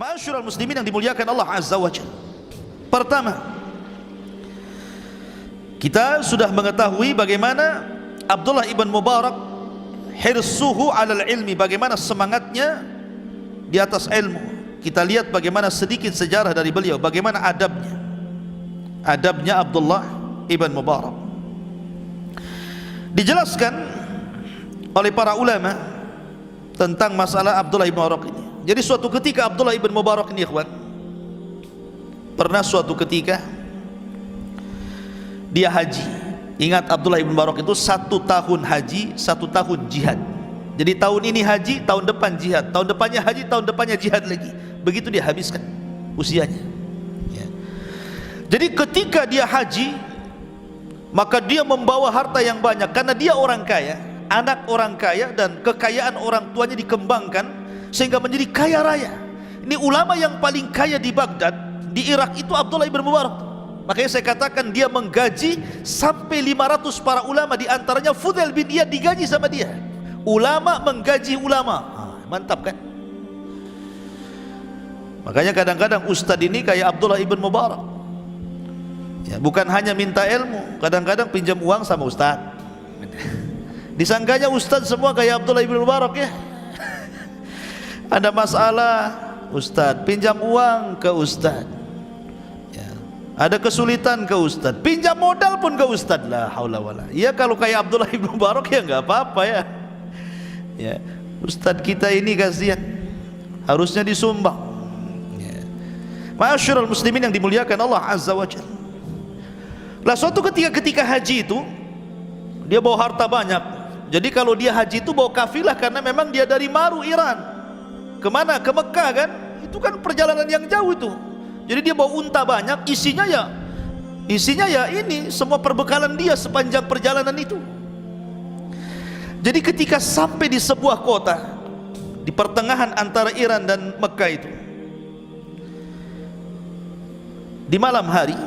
Ma'asyiral muslimin yang dimuliakan Allah Azza wa Jalla. Pertama, kita sudah mengetahui bagaimana Abdullah ibn Mubarak hirsuhu alal ilmi, bagaimana semangatnya di atas ilmu. Kita lihat bagaimana sedikit sejarah dari beliau, bagaimana adabnya Abdullah ibn Mubarak. Dijelaskan oleh para ulama tentang masalah Abdullah ibn Mubarak ini. Jadi suatu ketika Abdullah ibn Mubarak ini, ikhwan, pernah suatu ketika dia haji. Ingat, Abdullah ibn Mubarak itu 1 tahun haji, 1 tahun jihad. Jadi tahun ini haji, tahun depan jihad, tahun depannya haji, tahun depannya jihad lagi. Begitu dia habiskan usianya ya. Jadi ketika dia haji, maka dia membawa harta yang banyak karena dia orang kaya, anak orang kaya, dan kekayaan orang tuanya dikembangkan sehingga menjadi kaya raya. Ini ulama yang paling kaya di Baghdad, di Irak itu Abdullah ibn Mubarak. Makanya saya katakan dia menggaji sampai 500 para ulama, di antaranya Fudail bin Iyad digaji sama dia. Ulama menggaji ulama. Mantap kan? Makanya kadang-kadang ustadz ini kayak Abdullah ibn Mubarak ya, bukan hanya minta ilmu, kadang-kadang pinjam uang sama ustadz. Disangkanya ustadz semua kayak Abdullah ibn Mubarak ya. Ada masalah, ustadz pinjam uang ke ustadz ya. Ada kesulitan ke ustadz, pinjam modal pun ke ustadz. La haula wala. Ya kalau kayak Abdullah ibn Mubarak ya nggak apa-apa ya. Ya, ustadz kita ini kasihan, harusnya disumbang ya. Ma'asyiral muslimin yang dimuliakan Allah Azza wa Jalla. Lah suatu ketika haji itu dia bawa harta banyak. Jadi kalau dia haji itu bawa kafilah, karena memang dia dari Maru, Iran. Kemana? Ke Mekah kan? Itu kan perjalanan yang jauh itu. Jadi dia bawa unta banyak, isinya ya ini semua perbekalan dia sepanjang perjalanan itu. Jadi ketika sampai di sebuah kota di pertengahan antara Iran dan Mekah itu, di malam hari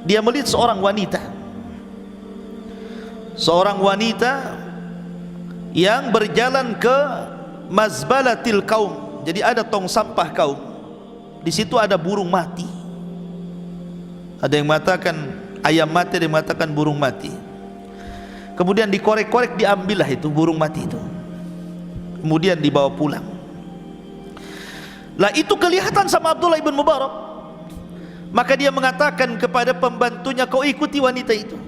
dia melihat seorang wanita yang berjalan ke mazbalatil kaum. Jadi ada tong sampah kaum. Di situ ada burung mati. Ada yang mengatakan ayam mati, ada yang mengatakan burung mati. Kemudian dikorek-korek, diambillah itu burung mati itu. Kemudian dibawa pulang. Lah itu kelihatan sama Abdullah ibn Mubarak. Maka dia mengatakan kepada pembantunya, kau ikuti wanita itu.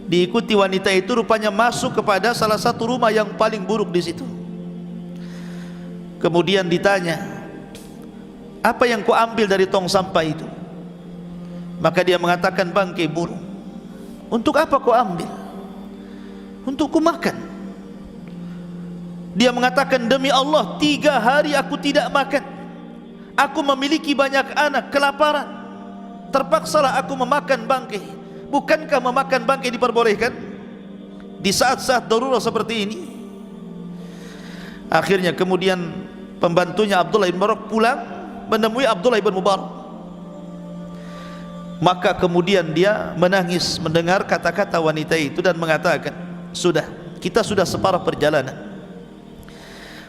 Diikuti wanita itu, rupanya masuk kepada salah satu rumah yang paling buruk di situ. Kemudian ditanya, apa yang kau ambil dari tong sampah itu? Maka dia mengatakan, bangkai burung. Untuk apa kau ambil? Untuk ku makan. Dia mengatakan, demi Allah 3 hari aku tidak makan. Aku memiliki banyak anak, kelaparan. Terpaksalah aku memakan bangkai. Bukankah memakan bangkai diperbolehkan di saat-saat darurat seperti ini? Akhirnya kemudian pembantunya Abdullah ibn Mubarak pulang menemui Abdullah ibn Mubarak. Maka kemudian dia menangis mendengar kata-kata wanita itu dan mengatakan, sudah, kita sudah separuh perjalanan,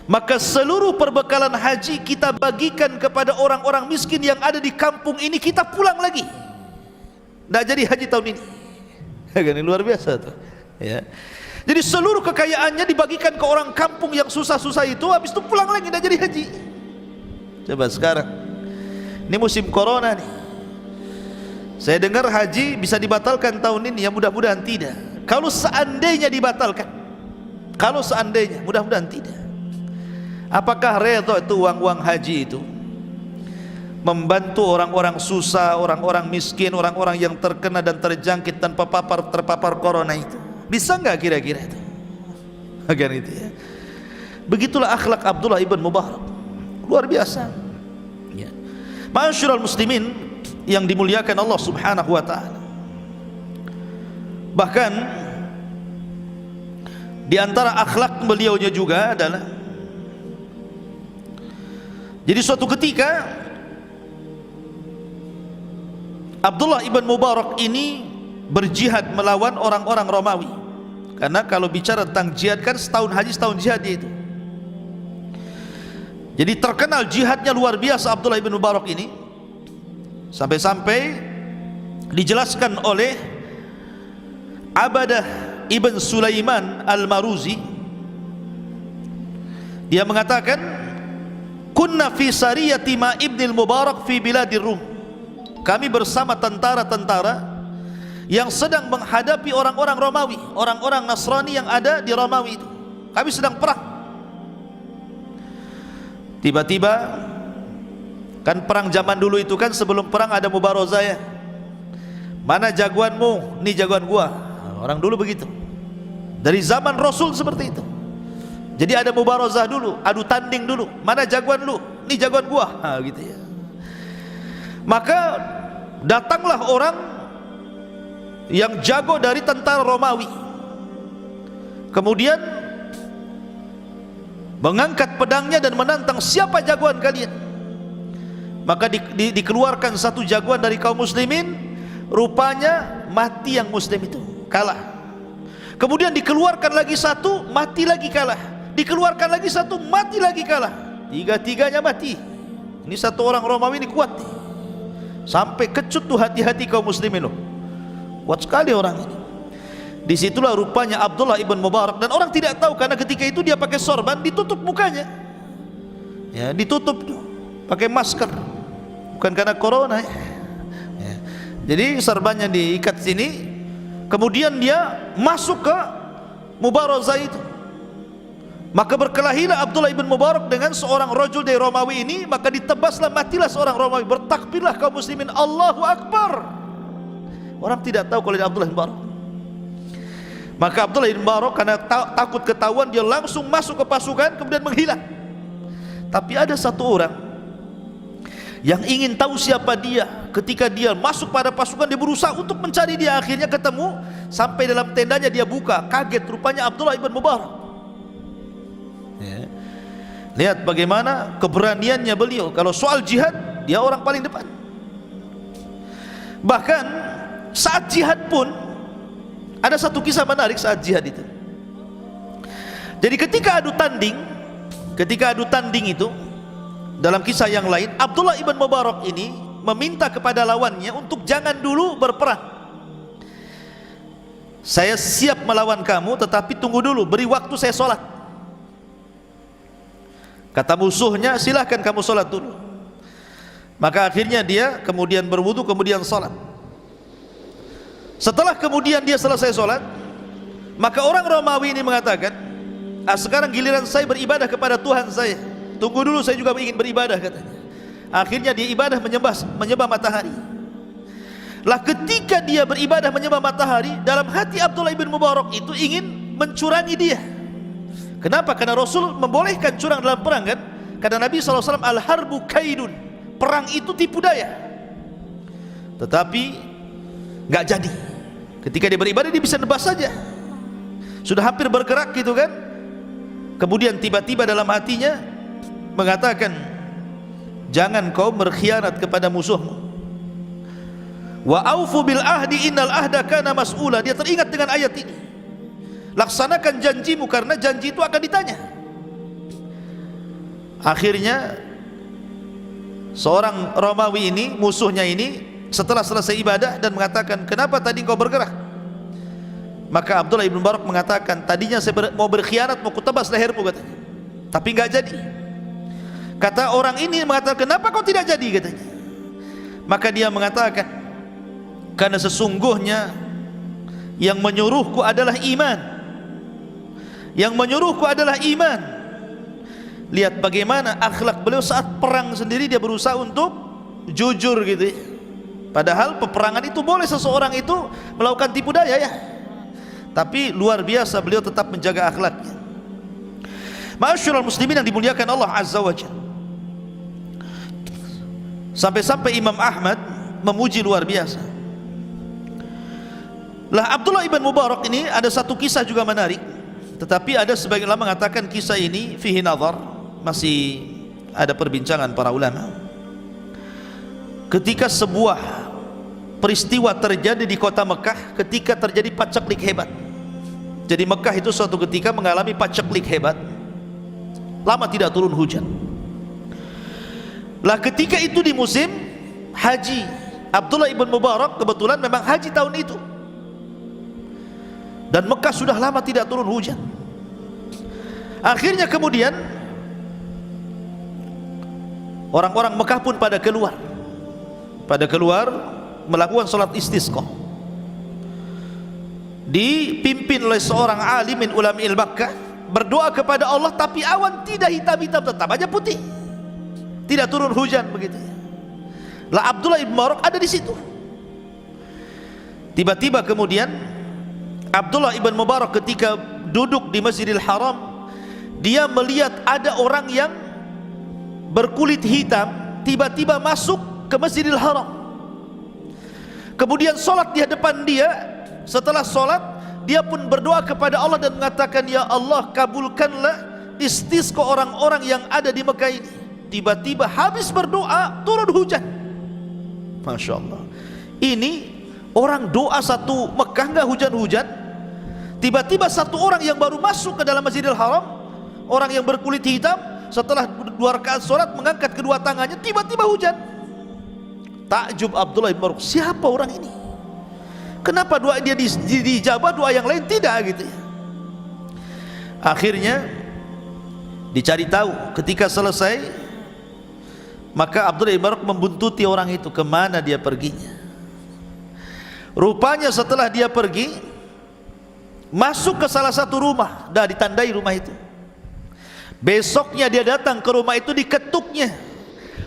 maka seluruh perbekalan haji kita bagikan kepada orang-orang miskin yang ada di kampung ini. Kita pulang lagi, tidak jadi haji tahun ini. Ini luar biasa tuh ya. Jadi seluruh kekayaannya dibagikan ke orang kampung yang susah-susah itu, habis itu pulang lagi, tidak jadi haji. Coba sekarang ini musim corona nih, saya dengar haji bisa dibatalkan tahun ini, ya mudah-mudahan tidak. Kalau seandainya dibatalkan, mudah-mudahan tidak. Apakah redha itu uang-uang haji itu membantu orang-orang susah, orang-orang miskin, orang-orang yang terkena dan terjangkit dan terpapar corona itu? Bisa nggak kira-kira itu? Agar itu ya. Begitulah akhlak Abdullah ibn Mubarak, luar biasa ya. Ma'asyiral muslimin yang dimuliakan Allah Subhanahu wa taala. Bahkan di antara akhlak beliaunya juga adalah, jadi suatu ketika Abdullah ibn Mubarak ini berjihad melawan orang-orang Romawi. Karena kalau bicara tentang jihad kan setahun haji setahun jihad itu. Jadi terkenal jihadnya luar biasa Abdullah ibn Mubarak ini, sampai-sampai dijelaskan oleh Abadah ibn Sulaiman al-Maruzi. Dia mengatakan, kunna fi sariyati ma ibn al-Mubarak fi biladir Rum. Kami bersama tentara-tentara yang sedang menghadapi orang-orang Romawi, orang-orang Nasrani yang ada di Romawi itu. Kami sedang perang. Tiba-tiba, kan perang zaman dulu itu kan, sebelum perang ada mubarozah ya. Mana jagoanmu? Ini jagoan gua. Orang dulu begitu. Dari zaman Rasul seperti itu. Jadi ada mubarozah dulu, adu tanding dulu. Mana jagoan lu? Ini jagoan gua. Gitu ya. Maka datanglah orang yang jago dari tentara Romawi, kemudian mengangkat pedangnya dan menantang, siapa jagoan kalian? Maka dikeluarkan satu jagoan dari kaum muslimin. Rupanya mati yang muslim itu, kalah. Kemudian dikeluarkan lagi satu, mati lagi, kalah. Dikeluarkan lagi satu, mati lagi, kalah. Tiga-tiganya mati. Ini satu orang Romawi ini kuat nih. Sampai kecut tuh hati-hati kaum muslimin loh. Kuat sekali orang ini. Disitulah rupanya Abdullah ibn Mubarak, dan orang tidak tahu karena ketika itu dia pakai sorban, ditutup mukanya. Ya, ditutup tuh, pakai masker. Bukan karena corona ya. Jadi sorbannya diikat sini, kemudian dia masuk ke mubarozah itu. Maka berkelahilah Abdullah ibn Mubarak dengan seorang rajul dari Romawi ini, maka ditebaslah, matilah seorang Romawi. Bertakbirlah kaum muslimin, Allahu Akbar. Orang tidak tahu kalau ini Abdullah ibn Mubarak. Maka Abdullah ibn Mubarak karena takut ketahuan, dia langsung masuk ke pasukan, kemudian menghilang. Tapi ada satu orang yang ingin tahu siapa dia. Ketika dia masuk pada pasukan, dia berusaha untuk mencari dia. Akhirnya ketemu, sampai dalam tendanya dia buka, kaget, rupanya Abdullah ibn Mubarak. Ya. Lihat bagaimana keberaniannya beliau. Kalau soal jihad, dia orang paling depan. Bahkan saat jihad pun ada satu kisah menarik saat jihad itu. Jadi ketika adu tanding itu, dalam kisah yang lain, Abdullah ibn Mubarak ini meminta kepada lawannya untuk jangan dulu berperang. Saya siap melawan kamu, tetapi tunggu dulu, beri waktu saya sholat. Kata musuhnya, silahkan kamu sholat dulu. Maka akhirnya dia kemudian berwudu, kemudian sholat. Setelah kemudian dia selesai sholat, maka orang Romawi ini mengatakan, sekarang giliran saya beribadah kepada Tuhan saya. Tunggu dulu, saya juga ingin beribadah, katanya. Akhirnya dia ibadah menyembah matahari. Lah ketika dia beribadah menyembah matahari, dalam hati Abdullah ibn Mubarak itu ingin mencurangi dia. Kenapa? Karena Rasul membolehkan curang dalam perang kan? Karena Nabi SAW, al-harbu kaidun, perang itu tipu daya. Tetapi gak jadi. Ketika dia beribadah, dia bisa nebas saja. Sudah hampir bergerak gitu kan. Kemudian tiba-tiba dalam hatinya mengatakan, jangan kau berkhianat kepada musuhmu. Wa aufu bil ahdi innal ahda kana mas'ula. Dia teringat dengan ayat ini. Laksanakan janjimu karena janji itu akan ditanya. Akhirnya seorang Romawi ini, musuhnya ini, setelah selesai ibadah dan mengatakan, kenapa tadi kau bergerak? Maka Abdullah ibn Mubarak mengatakan, tadinya saya mau berkhianat, mau kutebas lehermu, katanya, tapi enggak jadi. Kata orang ini mengatakan, kenapa kau tidak jadi, katanya. Maka dia mengatakan, karena sesungguhnya yang menyuruhku adalah iman. Yang menyuruhku adalah iman. Lihat bagaimana akhlak beliau saat perang sendiri, dia berusaha untuk jujur gitu ya. Padahal peperangan itu boleh seseorang itu melakukan tipu daya ya, tapi luar biasa beliau tetap menjaga akhlaknya. Ma'asyiral muslimin yang dimuliakan Allah Azza wa Jalla. Sampai-sampai Imam Ahmad memuji luar biasa. Lah Abdullah ibn Mubarak ini ada satu kisah juga menarik, tetapi ada sebagian ulama mengatakan kisah ini fihi nazar, masih ada perbincangan para ulama. Ketika sebuah peristiwa terjadi di kota Mekah, ketika terjadi paceklik hebat. Jadi Mekah itu suatu ketika mengalami paceklik hebat, lama tidak turun hujan. Lah ketika itu di musim haji, Abdullah ibn Mubarak kebetulan memang haji tahun itu, dan Mekah sudah lama tidak turun hujan. Akhirnya kemudian orang-orang Mekah pun pada keluar melakukan salat istisqa, dipimpin oleh seorang alim min ulamil Makkah, berdoa kepada Allah, tapi awan tidak hitam-hitam, tetap aja putih, tidak turun hujan begitu. Lah Abdullah ibn Mubarak ada di situ. Tiba-tiba kemudian Abdullah ibn Mubarak ketika duduk di Masjidil Haram, dia melihat ada orang yang berkulit hitam tiba-tiba masuk ke Masjidil Haram, kemudian sholat di hadapan dia. Setelah sholat, dia pun berdoa kepada Allah dan mengatakan, ya Allah, kabulkanlah istisqa orang-orang yang ada di Mekah ini. Tiba-tiba habis berdoa turun hujan. Masya Allah, ini orang doa satu Mekah nggak hujan-hujan, tiba-tiba satu orang yang baru masuk ke dalam Masjidil Haram, orang yang berkulit hitam, setelah 2 rakaat sholat mengangkat kedua tangannya, tiba-tiba hujan. Takjub Abdullah ibn Mubarak, siapa orang ini? Kenapa doa dia dijabah, doa yang lain tidak gitu ya? Akhirnya dicari tahu. Ketika selesai, maka Abdullah ibn Mubarak membuntuti orang itu, kemana dia perginya. Rupanya setelah dia pergi, masuk ke salah satu rumah, dah ditandai rumah itu. Besoknya dia datang ke rumah itu, diketuknya.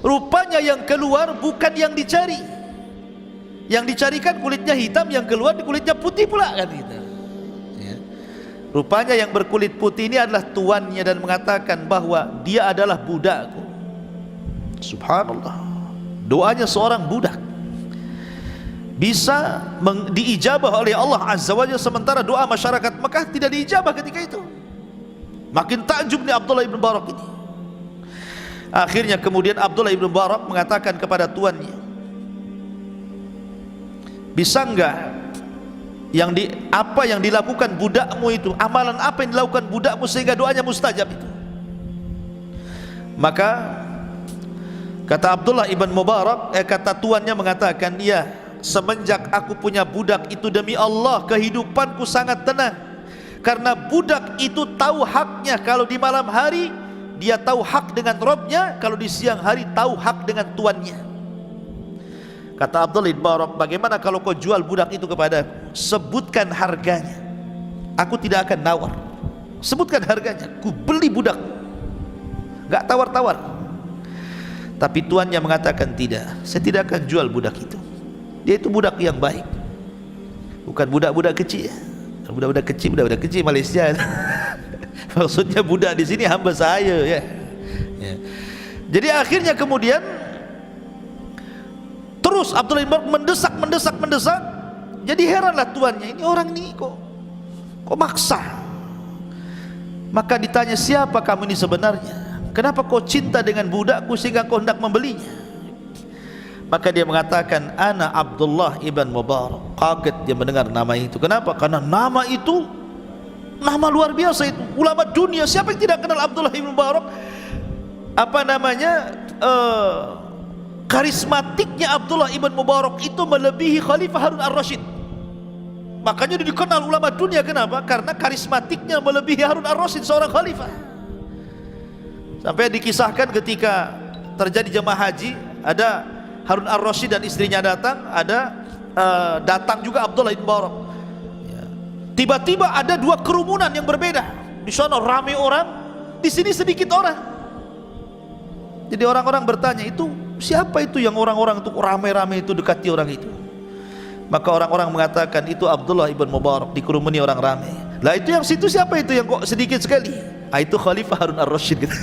Rupanya yang keluar bukan yang dicari. Yang dicarikan kulitnya hitam, yang keluar kulitnya putih pula kan gitu. Ya. Rupanya yang berkulit putih ini adalah tuannya dan mengatakan bahwa dia adalah budakku. Subhanallah, doanya seorang budak bisa diijabah oleh Allah Azza wa Jalla, sementara doa masyarakat Mekah tidak diijabah ketika itu. Makin takjub nih Abdullah ibn Mubarak ini. Akhirnya kemudian Abdullah ibn Mubarak mengatakan kepada tuannya, bisa enggak apa yang dilakukan budakmu itu, amalan apa yang dilakukan budakmu sehingga doanya mustajab itu? Maka kata Abdullah ibn Mubarak, kata tuannya mengatakan, ya, semenjak aku punya budak itu, demi Allah kehidupanku sangat tenang, karena budak itu tahu haknya. Kalau di malam hari dia tahu hak dengan Robnya, kalau di siang hari tahu hak dengan tuannya. Kata Abdullah ibn Mubarak, bagaimana kalau kau jual budak itu kepadaku? Sebutkan harganya, aku tidak akan nawar. Sebutkan harganya, ku beli budak, gak tawar-tawar. Tapi tuannya mengatakan, tidak, saya tidak akan jual budak itu. Dia itu budak yang baik, bukan budak-budak kecil. Budak-budak kecil Malaysia. Maksudnya budak di sini hamba saya ya. Jadi akhirnya kemudian terus Abdullah ibn Mubarak mendesak. Jadi heranlah tuannya, ini orang ini kok maksa. Maka ditanya, siapa kamu ini sebenarnya? Kenapa kau cinta dengan budakku sehingga kau hendak membelinya? Maka dia mengatakan, ana Abdullah ibn Mubarak. Kaget dia mendengar nama itu. Kenapa? Karena nama itu nama luar biasa itu. Ulama dunia, siapa yang tidak kenal Abdullah ibn Mubarak? Apa namanya? Karismatiknya Abdullah ibn Mubarak itu melebihi Khalifah Harun ar-Rasyid. Makanya dia dikenal ulama dunia. Kenapa? Karena karismatiknya melebihi Harun ar-Rasyid, seorang khalifah. Sampai dikisahkan ketika terjadi jemaah haji, ada Harun ar-Rasyid dan istrinya datang, datang juga Abdullah ibn Mubarak. Tiba-tiba ada 2 kerumunan yang berbeda. Di sana ramai orang, di sini sedikit orang. Jadi orang-orang bertanya, itu siapa itu yang orang-orang itu ramai-ramai itu dekati orang itu? Maka orang-orang mengatakan, itu Abdullah ibn Mubarak, dikerumuni orang ramai. Lah itu yang situ siapa itu yang kok sedikit sekali? Itu Khalifah Harun ar-Rasyid gitu.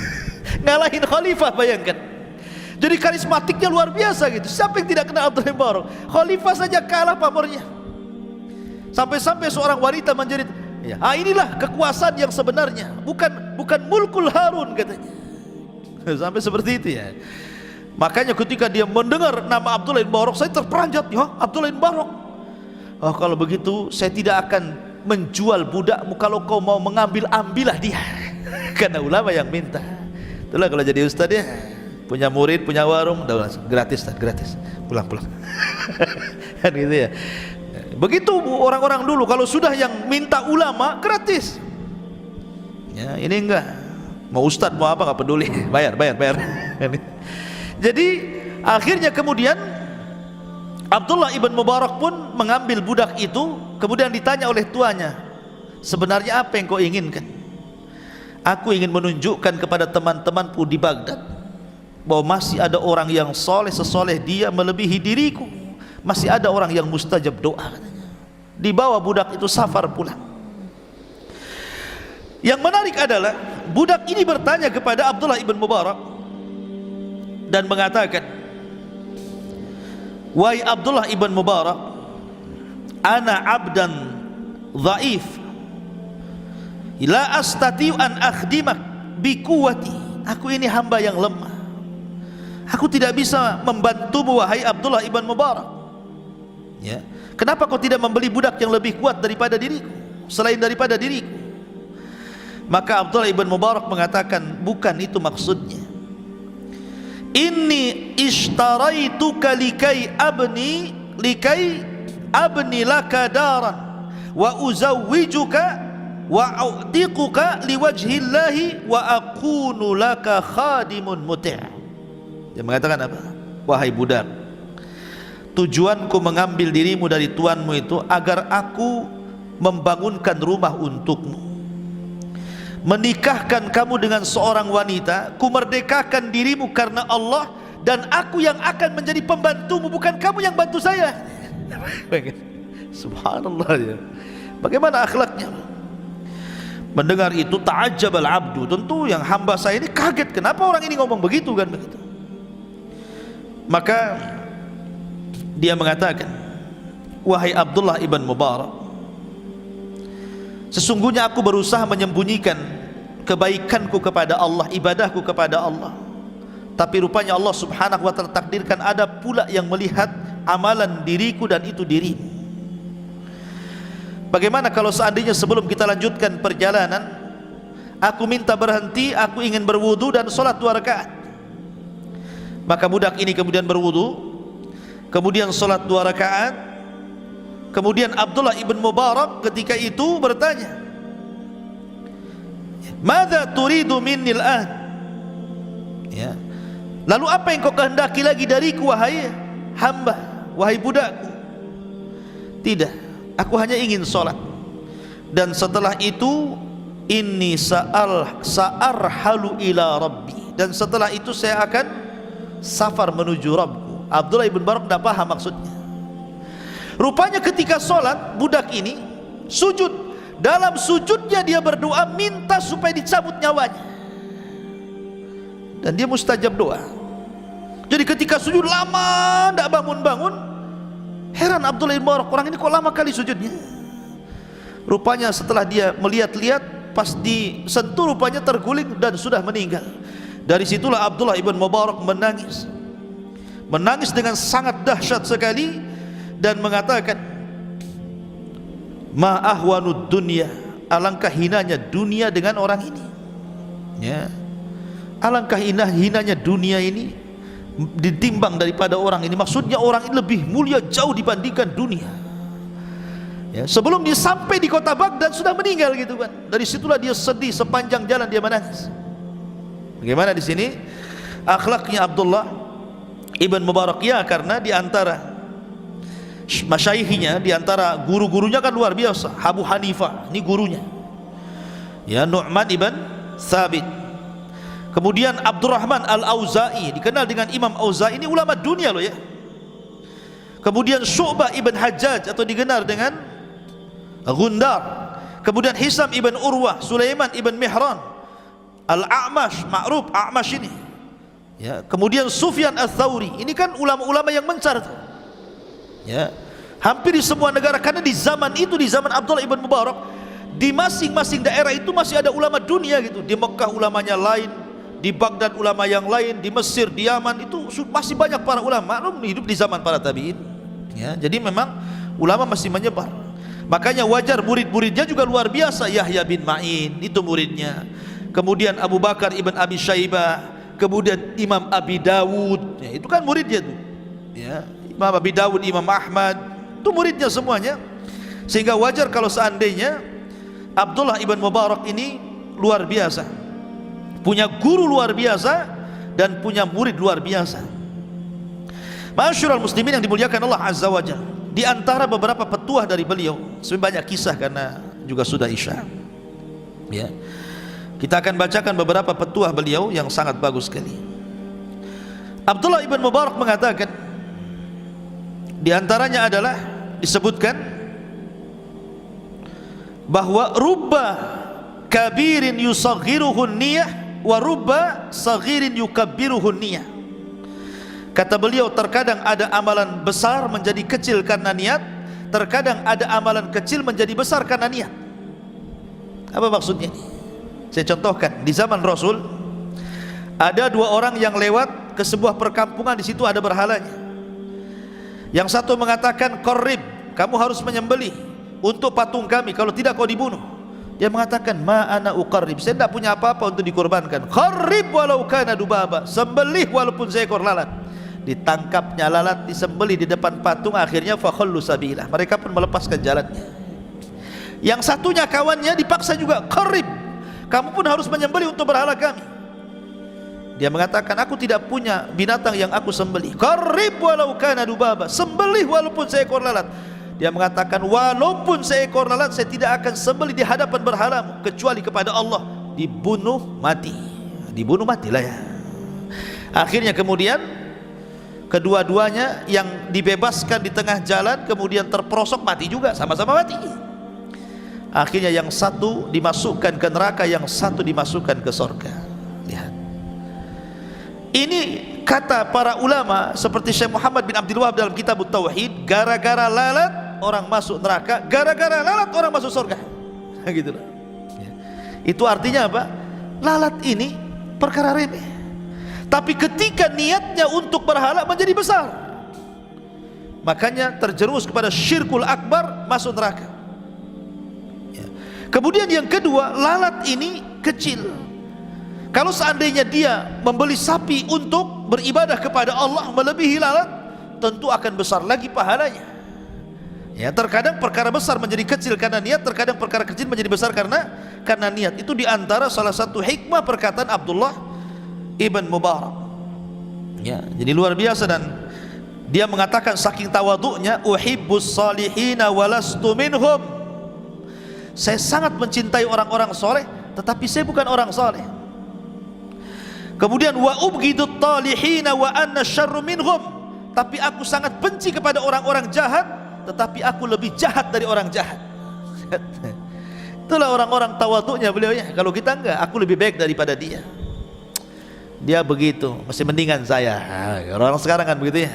Ngalahin Khalifah, bayangkan. Jadi karismatiknya luar biasa gitu. Siapa yang tidak kenal Abdullah ibn Mubarak? Khalifah saja kalah pamornya. Sampai-sampai seorang wanita menjerit, ya, inilah kekuasaan yang sebenarnya, bukan mulkul Harun katanya. Sampai seperti itu ya. Makanya ketika dia mendengar nama Abdullah ibn Mubarak, saya terperanjat, ya Abdullah ibn Mubarak. Oh, kalau begitu saya tidak akan menjual budakmu, kalau kau mau mengambil, ambillah dia. Karena ulama yang minta. Itulah kalau jadi ustaz ya, punya murid, punya warung, udah langsung gratis, gratis, pulang. Kan gitu ya. Begitu orang-orang dulu, kalau sudah yang minta ulama gratis. Ya, ini enggak. Mau ustadz mau apa nggak peduli, bayar. Jadi akhirnya kemudian Abdullah ibn Mubarak pun mengambil budak itu, kemudian ditanya oleh tuannya, sebenarnya apa yang kau inginkan? Aku ingin menunjukkan kepada teman-temanku di Baghdad bahwa masih ada orang yang soleh sesoleh dia melebihi diriku, masih ada orang yang mustajab doa. Dibawa budak itu safar pulang. Yang menarik adalah budak ini bertanya kepada Abdullah ibn Mubarak dan mengatakan, wahai Abdullah ibn Mubarak, ana abdan dhaif la astati'u an akhdimak bi quwwati. Aku ini hamba yang lemah, aku tidak bisa membantumu wahai Abdullah ibn Mubarak. Ya, kenapa kau tidak membeli budak yang lebih kuat daripada diriku, selain daripada diriku? Maka Abdullah ibn Mubarak mengatakan, bukan itu maksudnya. Inni ishtaraituka likai abni laka daran wa uzawwijuka wa a'tiquka liwajhillahi wa akunu laka khadimun muti'. Dia mengatakan apa? Wahai budak, tujuanku mengambil dirimu dari tuanmu itu agar aku membangunkan rumah untukmu, menikahkan kamu dengan seorang wanita, ku merdekakan dirimu karena Allah, dan aku yang akan menjadi pembantumu, bukan kamu yang bantu saya. Subhanallah ya. Bagaimana akhlaknya? Mendengar itu ta'ajjabal abdu, tentu yang hamba saya ini kaget, kenapa orang ini ngomong begitu kan begitu. Maka dia mengatakan, wahai Abdullah ibn Mubarak, sesungguhnya aku berusaha menyembunyikan kebaikanku kepada Allah, ibadahku kepada Allah, tapi rupanya Allah subhanahu wa ta'ala takdirkan ada pula yang melihat amalan diriku dan itu dirimu. Bagaimana kalau seandainya sebelum kita lanjutkan perjalanan, aku minta berhenti, aku ingin berwudu dan sholat 2 rakaat. Maka budak ini kemudian berwudu, kemudian sholat 2 rakaat. Kemudian Abdullah ibn Mubarak ketika itu bertanya, "Madza turidu minni al-an?" Ya. Lalu apa yang kau kehendaki lagi dariku wahai hamba, wahai budakku? Tidak, aku hanya ingin sholat. Dan setelah itu inni sa'arhalu ila rabbi, dan setelah itu saya akan safar menuju Rabbku. Abdullah ibn Mubarak tidak paham maksudnya. Rupanya ketika sholat, budak ini sujud. Dalam sujudnya dia berdoa minta supaya dicabut nyawanya, dan dia mustajab doa. Jadi ketika sujud lama tidak bangun-bangun, heran Abdullah ibn Mubarak, orang ini kok lama kali sujudnya. Rupanya setelah dia melihat-lihat, pas disentuh rupanya terguling dan sudah meninggal. Dari situlah Abdullah ibn Mubarak menangis dengan sangat dahsyat sekali dan mengatakan, ma ahwanud dunya, alangkah hinanya dunia dengan orang ini. Ya, alangkah hinanya dunia ini ditimbang daripada orang ini. Maksudnya orang ini lebih mulia jauh dibandingkan dunia. Ya, sebelum dia sampai di kota Baghdad sudah meninggal gitu kan. Dari situlah dia sedih, sepanjang jalan dia menangis. Bagaimana di sini akhlaknya Abdullah ibn Mubarak? Ya, karena di antara masyayihnya, di antara guru-gurunya kan luar biasa. Abu Hanifah ini gurunya, ya, Nu'man ibn Thabit. Kemudian Abdurrahman al-Auza'i, dikenal dengan Imam Auza'i, ini ulama dunia loh ya. Kemudian Syu'bah ibn Hajjaj atau dikenal dengan Gundar. Kemudian Hisam ibn Urwah, Sulaiman ibn Mihran, Al-A'mash, ma'ruf A'mash ini, ya. Kemudian Sufyan al-Thawri, ini kan ulama-ulama yang mencar tuh. Ya, hampir di semua negara, karena di zaman itu, di zaman Abdullah ibn Mubarak, di masing-masing daerah itu masih ada ulama dunia gitu. Di Mekah ulamanya lain, di Baghdad ulama yang lain, di Mesir, di Yaman itu masih banyak para ulama. Hidup di zaman para tabi'in. Ya, jadi memang ulama masih menyebar. Makanya wajar murid-muridnya juga luar biasa. Yahya bin Ma'in itu muridnya. Kemudian Abu Bakar ibn Abi Syaibah, kemudian Imam Abi Dawud, ya, itu kan muridnya tuh, ya, Imam Abi Dawud, Imam Ahmad, itu muridnya semuanya. Sehingga wajar kalau seandainya Abdullah ibn Mubarak ini luar biasa, punya guru luar biasa dan punya murid luar biasa. Ma'asyiral muslimin yang dimuliakan Allah Azza wa Jalla, di antara beberapa petuah dari beliau, sebenarnya banyak kisah karena juga sudah Isya, ya, kita akan bacakan beberapa petuah beliau yang sangat bagus sekali. Abdullah ibn Mubarak mengatakan, di antaranya adalah disebutkan bahwa rubba kabirin yusaghiruhun niyah wa rubba saghirin yukabbiruhun niyah. Kata beliau, terkadang ada amalan besar menjadi kecil karena niat, terkadang ada amalan kecil menjadi besar karena niat. Apa maksudnya? Saya contohkan, di zaman Rasul ada dua orang yang lewat ke sebuah perkampungan, di situ ada berhalanya. Yang satu mengatakan, "Qarrib, kamu harus menyembelih untuk patung kami, kalau tidak kau dibunuh." Dia mengatakan, "Ma ana uqarrib, saya tidak punya apa-apa untuk dikorbankan." "Qarrib walau kana dubaba, sembelih walaupun seekor lalat." Ditangkapnya lalat, disembelih di depan patung, akhirnya fakhallu sabilah, mereka pun melepaskan jalannya. Yang satunya kawannya dipaksa juga, "Qarrib, kamu pun harus menyembelih untuk berhala kami." Dia mengatakan, "Aku tidak punya binatang yang aku sembelih." "Qarrib walau kana dubaba, sembelih walaupun seekor lalat." Dia mengatakan, "Walaupun seekor lalat saya tidak akan sembelih di hadapan berhalamu kecuali kepada Allah." Dibunuh mati, dibunuh matilah ya. Akhirnya kemudian kedua-duanya yang dibebaskan di tengah jalan kemudian terperosok mati juga, sama-sama mati. Akhirnya yang satu dimasukkan ke neraka, yang satu dimasukkan ke surga. Lihat, ini kata para ulama seperti Syekh Muhammad bin Abdul Wahab dalam kitab Tauhid, gara-gara lalat orang masuk neraka, gara-gara lalat orang masuk surga. Gitu loh. Itu artinya apa? Lalat ini perkara remeh, tapi ketika niatnya untuk berhala menjadi besar, makanya terjerumus kepada syirkul akbar, masuk neraka. Kemudian yang kedua, lalat ini kecil. Kalau seandainya dia membeli sapi untuk beribadah kepada Allah melebihi lalat, tentu akan besar lagi pahalanya. Ya, terkadang perkara besar menjadi kecil karena niat, terkadang perkara kecil menjadi besar karena niat. Itu diantara salah satu hikmah perkataan Abdullah ibn Mubarak. Ya, jadi luar biasa. Dan dia mengatakan saking tawaduknya, "Uhibbus salihina walastu minhum." Saya sangat mencintai orang-orang soleh, tetapi saya bukan orang soleh. Kemudian, "Wa ubghidut talihina wa anna syarru minhum." Tapi aku sangat benci kepada orang-orang jahat, tetapi aku lebih jahat dari orang jahat. Itulah orang-orang tawaduknya beliau ya. Kalau kita enggak, aku lebih baik daripada dia. Dia begitu, masih mendingan saya. Orang sekarang kan begitu ya.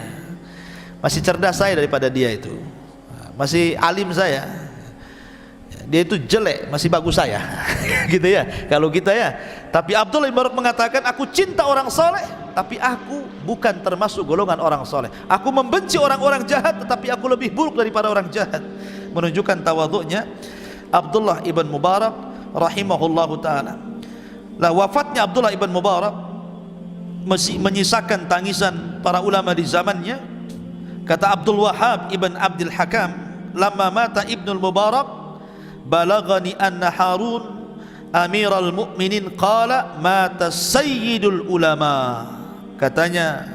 Masih cerdas saya daripada dia itu. Masih alim saya. Dia itu jelek, masih bagus saya. Gitu ya. Kalau kita ya. Tapi Abdullah bin Mubarak mengatakan, "Aku cinta orang soleh, tapi aku bukan termasuk golongan orang soleh. Aku membenci orang-orang jahat, tetapi aku lebih buruk daripada orang jahat." Menunjukkan tawaduknya Abdullah ibn Mubarak rahimahullahu ta'ala. Lah, wafatnya Abdullah ibn Mubarak menyisakan tangisan para ulama di zamannya. Kata Abdul Wahhab ibn Abdul Hakam, "Lamma mata Ibnul Mubarak balagani anna Harun amiral mu'minin qala mata sayyidul ulama." Katanya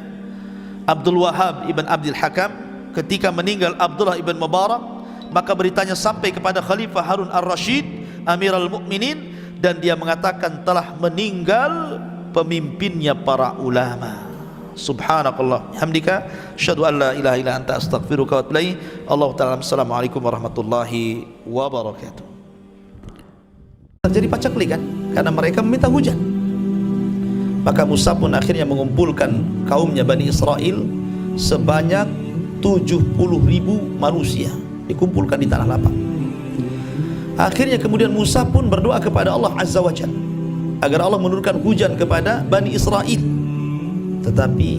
Abdul Wahhab ibn Abdul Hakam, ketika meninggal Abdullah ibn Mubarak, maka beritanya sampai kepada Khalifah Harun ar-Rasyid amiral mu'minin, dan dia mengatakan telah meninggal pemimpinnya para ulama. Subhanakallah, hamdika, asyhadu an la ilaha illa anta, astaghfiruka wa atubu ilaik. Allahu ta'ala. Assalamualaikum warahmatullahi wabarakatuh. Terjadi pacaklik kan, karena mereka meminta hujan. Maka Musa pun akhirnya mengumpulkan kaumnya Bani Israel sebanyak 70.000 manusia, dikumpulkan di tanah lapang. Akhirnya kemudian Musa pun berdoa kepada Allah Azza wa Jalla agar Allah menurunkan hujan kepada Bani Israel. Tetapi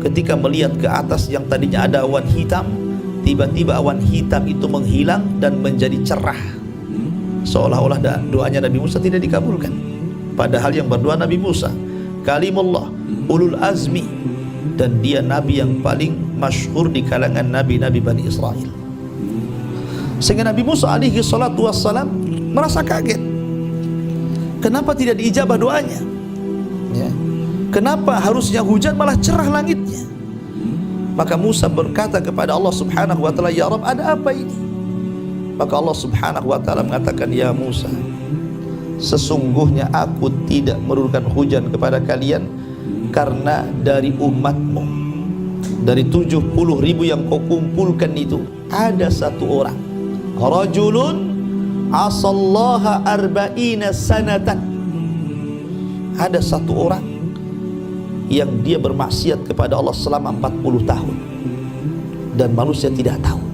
ketika melihat ke atas yang tadinya ada awan hitam, tiba-tiba awan hitam itu menghilang dan menjadi cerah, seolah-olah doanya Nabi Musa tidak dikabulkan. Padahal yang berdoa Nabi Musa. kalimullah, ulul azmi, dan dia nabi yang paling masyhur di kalangan nabi-nabi Bani Israel. Sehingga Nabi Musa alaihi salatu wassalam merasa kaget. Kenapa tidak diijabah doanya? Ya. Kenapa harusnya hujan malah cerah langitnya? Maka Musa berkata kepada Allah subhanahu wa ta'ala, ya Rabb, ada apa ini? Maka Allah subhanahu wa ta'ala mengatakan, ya Musa, sesungguhnya aku tidak menurunkan hujan kepada kalian karena dari umatmu, dari 70.000 yang kau kumpulkan itu, ada satu orang, rajulun asallaha arba'ina sanatan, ada satu orang yang dia bermaksiat kepada Allah selama 40 tahun dan manusia tidak tahu.